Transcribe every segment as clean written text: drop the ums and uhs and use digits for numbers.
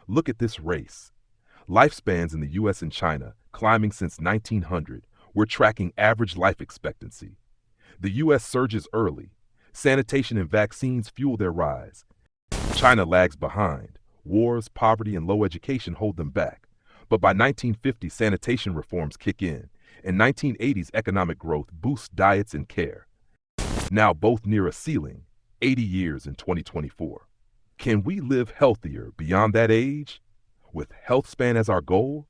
Look at this race. Lifespans in the US and China climbing since 1900. We're tracking average life expectancy. The US surges early. Sanitation and vaccines fuel their rise. China lags behind. Wars, poverty, and low education hold them back. But by 1950, sanitation reforms kick in, and 1980s economic growth boosts diets and care. Now both near a ceiling, 80 years in 2024. Can we live healthier beyond that age? With healthspan as our goal?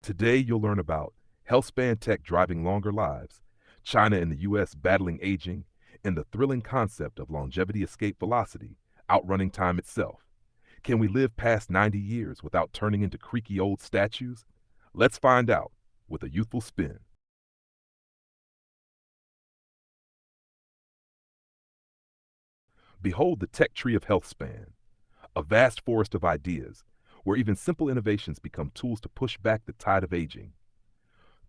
Today you'll learn about healthspan tech driving longer lives, China and the US battling aging, and the thrilling concept of longevity escape velocity, outrunning time itself. Can we live past 90 years without turning into creaky old statues? Let's find out with a youthful spin. Behold the tech tree of healthspan, a vast forest of ideas where even simple innovations become tools to push back the tide of aging.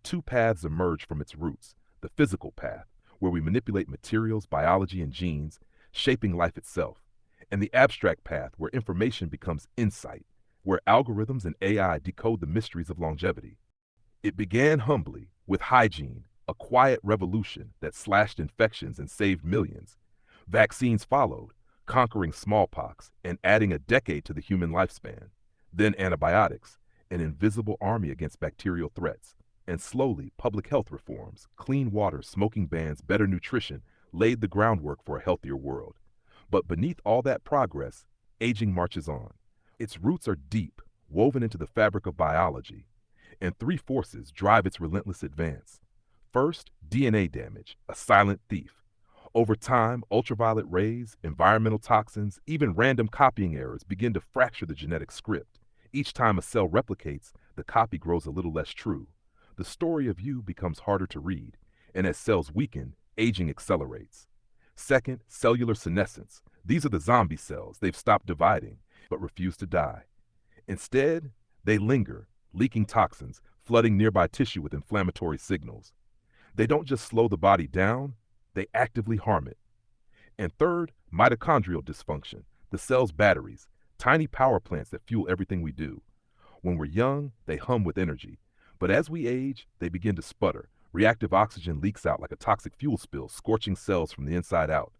Two paths emerge from its roots: the physical path, where we manipulate materials, biology, and genes, shaping life itself, and the abstract path, where information becomes insight, where algorithms and AI decode the mysteries of longevity. It began humbly, with hygiene, a quiet revolution that slashed infections and saved millions. Vaccines followed, conquering smallpox and adding a decade to the human lifespan. Then antibiotics, an invisible army against bacterial threats. And slowly, public health reforms, clean water, smoking bans, better nutrition, laid the groundwork for a healthier world. But beneath all that progress, aging marches on. Its roots are deep, woven into the fabric of biology, and three forces drive its relentless advance. First, DNA damage, a silent thief. Over time, ultraviolet rays, environmental toxins, even random copying errors begin to fracture the genetic script. Each time a cell replicates, the copy grows a little less true. The story of you becomes harder to read, and as cells weaken, aging accelerates. Second, cellular senescence. These are the zombie cells. They've stopped dividing, but refuse to die. Instead, they linger, leaking toxins, flooding nearby tissue with inflammatory signals. They don't just slow the body down, they actively harm it. And third, mitochondrial dysfunction, the cell's batteries, tiny power plants that fuel everything we do. When we're young, they hum with energy. But as we age, they begin to sputter. Reactive oxygen leaks out like a toxic fuel spill, scorching cells from the inside out.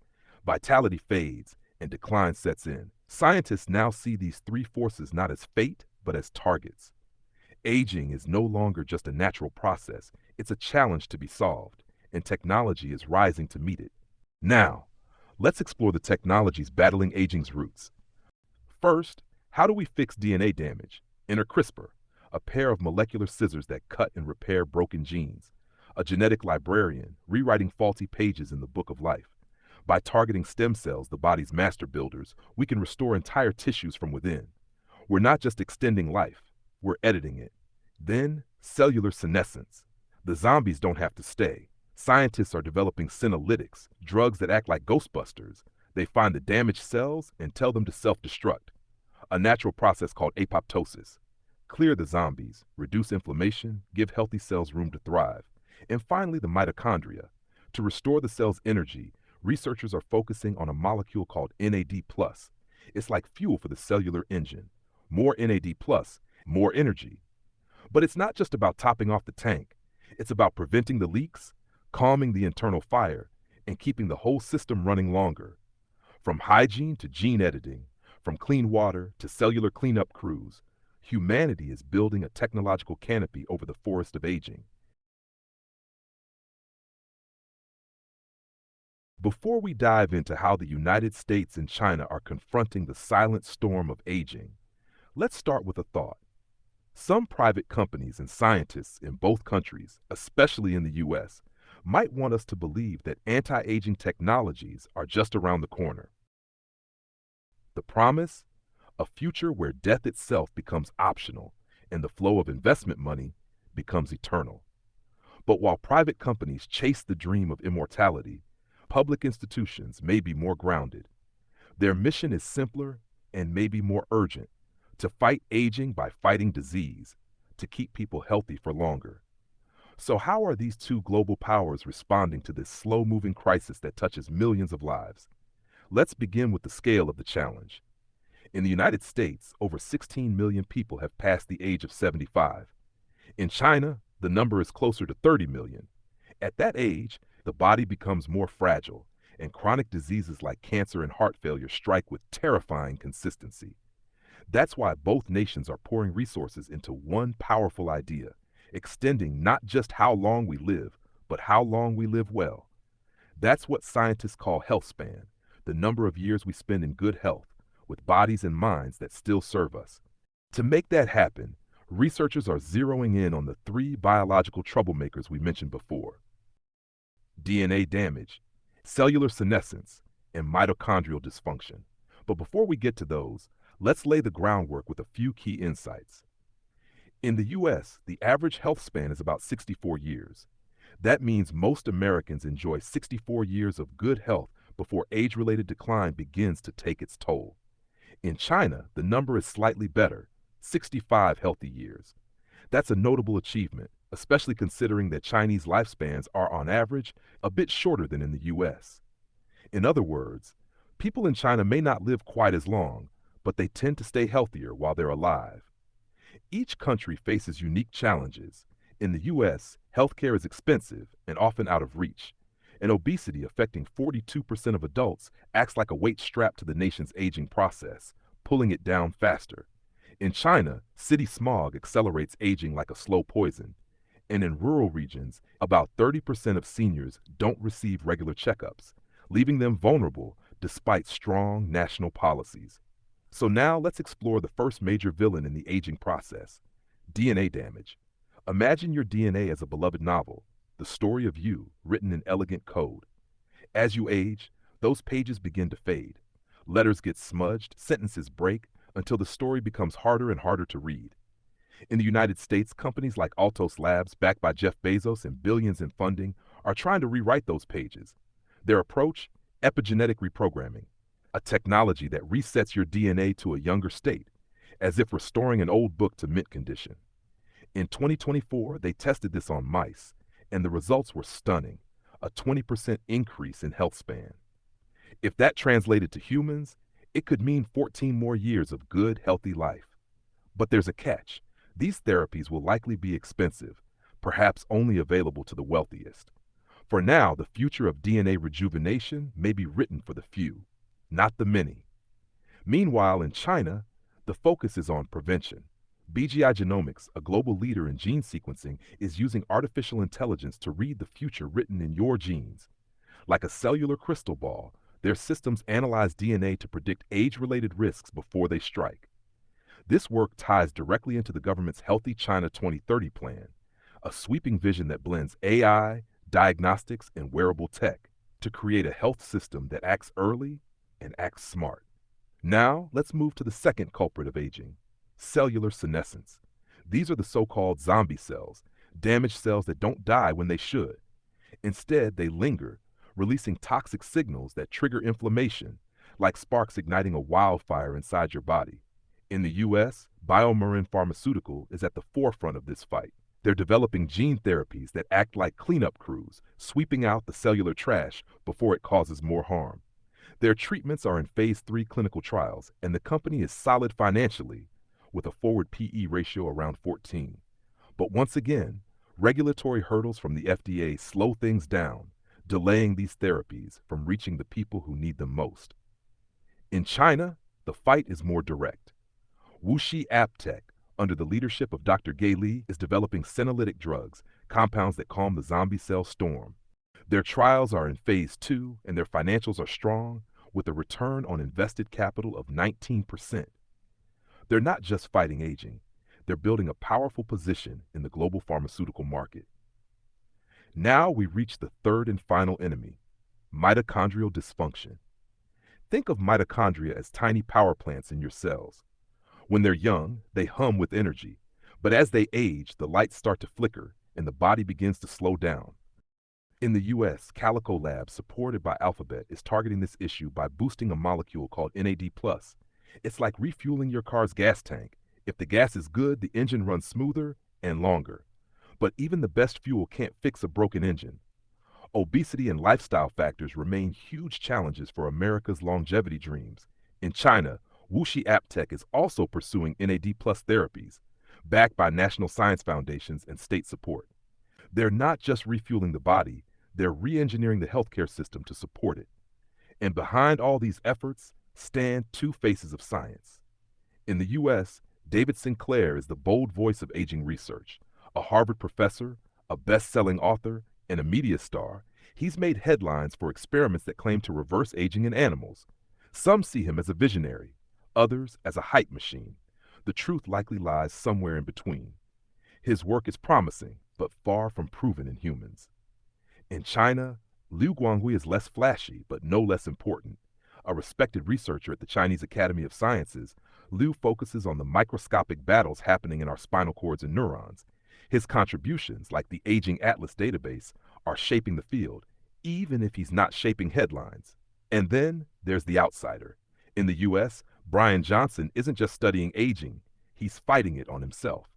Vitality fades, and decline sets in. Scientists now see these three forces not as fate, but as targets. Aging is no longer just a natural process. It's a challenge to be solved, and technology is rising to meet it. Now, let's explore the technologies battling aging's roots. First, how do we fix DNA damage? Enter CRISPR, a pair of molecular scissors that cut and repair broken genes. A genetic librarian, rewriting faulty pages in the book of life. By targeting stem cells, the body's master builders, we can restore entire tissues from within. We're not just extending life, we're editing it. Then, cellular senescence. The zombies don't have to stay. Scientists are developing senolytics, drugs that act like ghostbusters. They find the damaged cells and tell them to self-destruct. A natural process called apoptosis. Clear the zombies, reduce inflammation, give healthy cells room to thrive. And finally, the mitochondria. To restore the cell's energy, researchers are focusing on a molecule called NAD+. It's like fuel for the cellular engine. More NAD+, more energy. But it's not just about topping off the tank. It's about preventing the leaks, calming the internal fire, and keeping the whole system running longer. From hygiene to gene editing, from clean water to cellular cleanup crews, humanity is building a technological canopy over the forest of aging. Before we dive into how the United States and China are confronting the silent storm of aging, let's start with a thought. Some private companies and scientists in both countries, especially in the US, might want us to believe that anti-aging technologies are just around the corner. The promise? A future where death itself becomes optional and the flow of investment money becomes eternal. But while private companies chase the dream of immortality, public institutions may be more grounded. Their mission is simpler and maybe more urgent: to fight aging by fighting disease, to keep people healthy for longer. So how are these two global powers responding to this slow-moving crisis that touches millions of lives? Let's begin with the scale of the challenge. In the United States, over 16 million people have passed the age of 75. In China, the number is closer to 30 million. At that age, the body becomes more fragile, and chronic diseases like cancer and heart failure strike with terrifying consistency. That's why both nations are pouring resources into one powerful idea, extending not just how long we live, but how long we live well. That's what scientists call healthspan, the number of years we spend in good health, with bodies and minds that still serve us. To make that happen, researchers are zeroing in on the three biological troublemakers we mentioned before: DNA damage, cellular senescence, and mitochondrial dysfunction. But before we get to those, let's lay the groundwork with a few key insights. In the US, the average health span is about 64 years. That means most Americans enjoy 64 years of good health before age-related decline begins to take its toll. In China, the number is slightly better, 65 healthy years. That's a notable achievement, especially considering that Chinese lifespans are on average a bit shorter than in the US. In other words, people in China may not live quite as long, but they tend to stay healthier while they're alive. Each country faces unique challenges. In the US, healthcare is expensive and often out of reach, and obesity, affecting 42% of adults, acts like a weight strapped to the nation's aging process, pulling it down faster. In China, city smog accelerates aging like a slow poison, and in rural regions, about 30% of seniors don't receive regular checkups, leaving them vulnerable despite strong national policies. So now let's explore the first major villain in the aging process: DNA damage. Imagine your DNA as a beloved novel, the story of you, written in elegant code. As you age, those pages begin to fade. Letters get smudged, sentences break, until the story becomes harder and harder to read. In the United States, companies like Altos Labs, backed by Jeff Bezos and billions in funding, are trying to rewrite those pages. Their approach? Epigenetic reprogramming, a technology that resets your DNA to a younger state, as if restoring an old book to mint condition. In 2024, they tested this on mice, and the results were stunning: a 20% increase in health span. If that translated to humans, it could mean 14 more years of good, healthy life. But there's a catch. These therapies will likely be expensive, perhaps only available to the wealthiest. For now, the future of DNA rejuvenation may be written for the few, not the many. Meanwhile, in China, the focus is on prevention. BGI Genomics, a global leader in gene sequencing, is using artificial intelligence to read the future written in your genes. Like a cellular crystal ball, their systems analyze DNA to predict age-related risks before they strike. This work ties directly into the government's Healthy China 2030 plan, a sweeping vision that blends AI, diagnostics, and wearable tech to create a health system that acts early and acts smart. Now, let's move to the second culprit of aging: cellular senescence. These are the so-called zombie cells, damaged cells that don't die when they should. Instead, they linger, releasing toxic signals that trigger inflammation, like sparks igniting a wildfire inside your body. In the US, BioMarin Pharmaceutical is at the forefront of this fight. They're developing gene therapies that act like cleanup crews, sweeping out the cellular trash before it causes more harm. Their treatments are in phase 3 clinical trials, and the company is solid financially, with a forward PE ratio around 14. But once again, regulatory hurdles from the FDA slow things down, delaying these therapies from reaching the people who need them most. In China, the fight is more direct. WuXi AppTec, under the leadership of Dr. Gay Li, is developing senolytic drugs, compounds that calm the zombie cell storm. Their trials are in phase 2, and their financials are strong, with a return on invested capital of 19%. They're not just fighting aging, they're building a powerful position in the global pharmaceutical market. Now we reach the third and final enemy: mitochondrial dysfunction. Think of mitochondria as tiny power plants in your cells. When they're young, they hum with energy, but as they age, the lights start to flicker and the body begins to slow down. In the US, Calico Labs, supported by Alphabet, is targeting this issue by boosting a molecule called NAD+. It's like refueling your car's gas tank. If the gas is good, the engine runs smoother and longer. But even the best fuel can't fix a broken engine. Obesity and lifestyle factors remain huge challenges for America's longevity dreams. In China, WuXi AppTec is also pursuing NAD plus therapies, backed by national science foundations and state support. They're not just refueling the body, they're re-engineering the healthcare system to support it. And behind all these efforts stand two faces of science. In the U.S., David Sinclair is the bold voice of aging research. A Harvard professor, a best-selling author, and a media star, he's made headlines for experiments that claim to reverse aging in animals. Some see him as a visionary, others as a hype machine. The truth likely lies somewhere in between. His work is promising, but far from proven in humans. In China, Liu Guanghui is less flashy, but no less important. A respected researcher at the Chinese Academy of Sciences, Liu focuses on the microscopic battles happening in our spinal cords and neurons. His contributions, like the Aging Atlas database, are shaping the field, even if he's not shaping headlines. And then there's the outsider. In the U.S., Brian Johnson isn't just studying aging, he's fighting it on himself.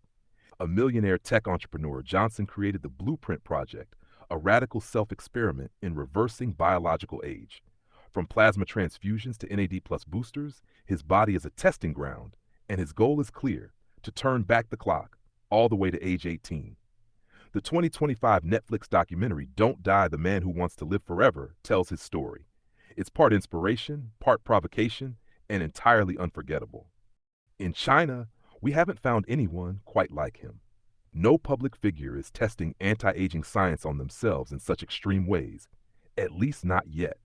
A millionaire tech entrepreneur, Johnson created the Blueprint Project, a radical self-experiment in reversing biological age. From plasma transfusions to NAD plus boosters, his body is a testing ground, and his goal is clear: to turn back the clock, all the way to age 18. The 2025 Netflix documentary Don't Die, the Man Who Wants to Live Forever tells his story. It's part inspiration, part provocation, and entirely unforgettable. In China, we haven't found anyone quite like him. No public figure is testing anti-aging science on themselves in such extreme ways, at least not yet.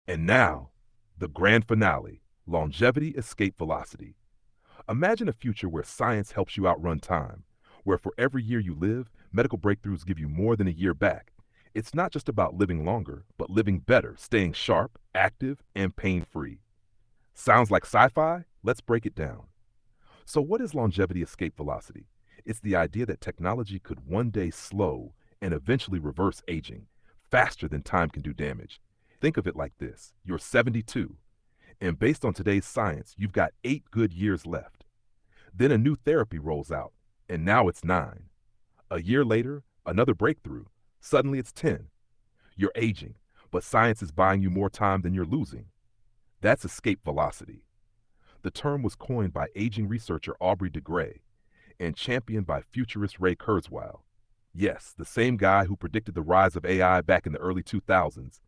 And now, the grand finale, longevity escape velocity. Imagine a future where science helps you outrun time, where for every year you live, medical breakthroughs give you more than a year back. It's not just about living longer, but living better, staying sharp, active, and pain-free. Sounds like sci-fi? Let's break it down. So what is longevity escape velocity? It's the idea that technology could one day slow and eventually reverse aging, faster than time can do damage. Think of it like this: you're 72, and based on today's science, you've got 8 good years left. Then a new therapy rolls out, and now it's 9. A year later, another breakthrough. Suddenly it's 10. You're aging, but science is buying you more time than you're losing. That's escape velocity. The term was coined by aging researcher Aubrey de Grey and championed by futurist Ray Kurzweil. Yes, the same guy who predicted the rise of AI back in the early 2000s.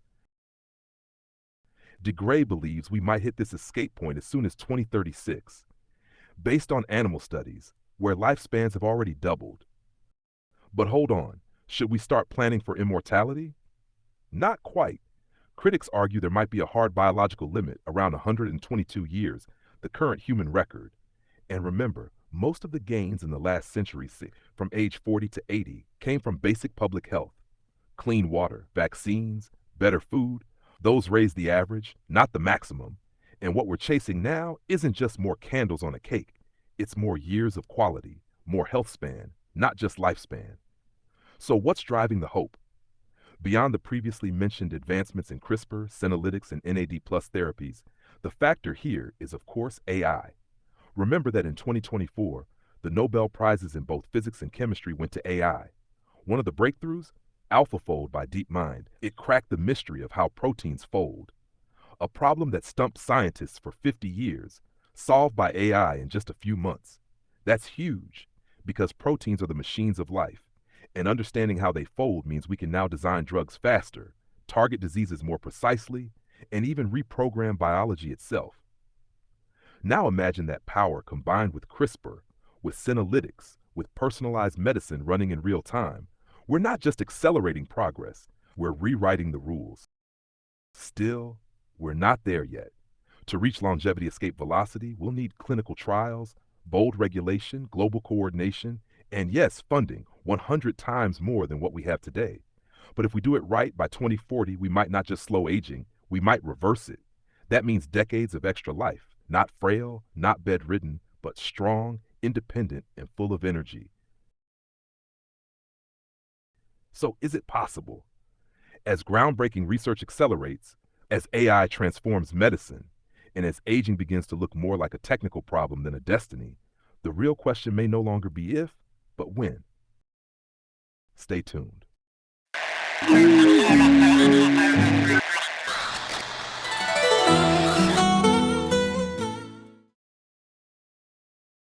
De Grey believes we might hit this escape point as soon as 2036, based on animal studies, where lifespans have already doubled. But hold on, should we start planning for immortality? Not quite. Critics argue there might be a hard biological limit around 122 years, the current human record. And remember, most of the gains in the last century, from age 40 to 80, came from basic public health. Clean water, vaccines, better food, those raise the average, not the maximum. And what we're chasing now isn't just more candles on a cake. It's more years of quality, more health span, not just lifespan. So what's driving the hope? Beyond the previously mentioned advancements in CRISPR, Senolytics, and NAD plus therapies, the factor here is, of course, AI. Remember that in 2024, the Nobel Prizes in both physics and chemistry went to AI. One of the breakthroughs? AlphaFold by DeepMind. It cracked the mystery of how proteins fold. A problem that stumped scientists for 50 years, solved by AI in just a few months. That's huge, because proteins are the machines of life, and understanding how they fold means we can now design drugs faster, target diseases more precisely, and even reprogram biology itself. Now imagine that power combined with CRISPR, with Senolytics, with personalized medicine running in real time. We're not just accelerating progress, we're rewriting the rules. Still, we're not there yet. To reach longevity escape velocity, we'll need clinical trials, bold regulation, global coordination, and yes, funding 100 times more than what we have today. But if we do it right, by 2040, we might not just slow aging, we might reverse it. That means decades of extra life, not frail, not bedridden, but strong, independent, and full of energy. So is it possible? As groundbreaking research accelerates, as AI transforms medicine, and as aging begins to look more like a technical problem than a destiny, the real question may no longer be if, but when. Stay tuned.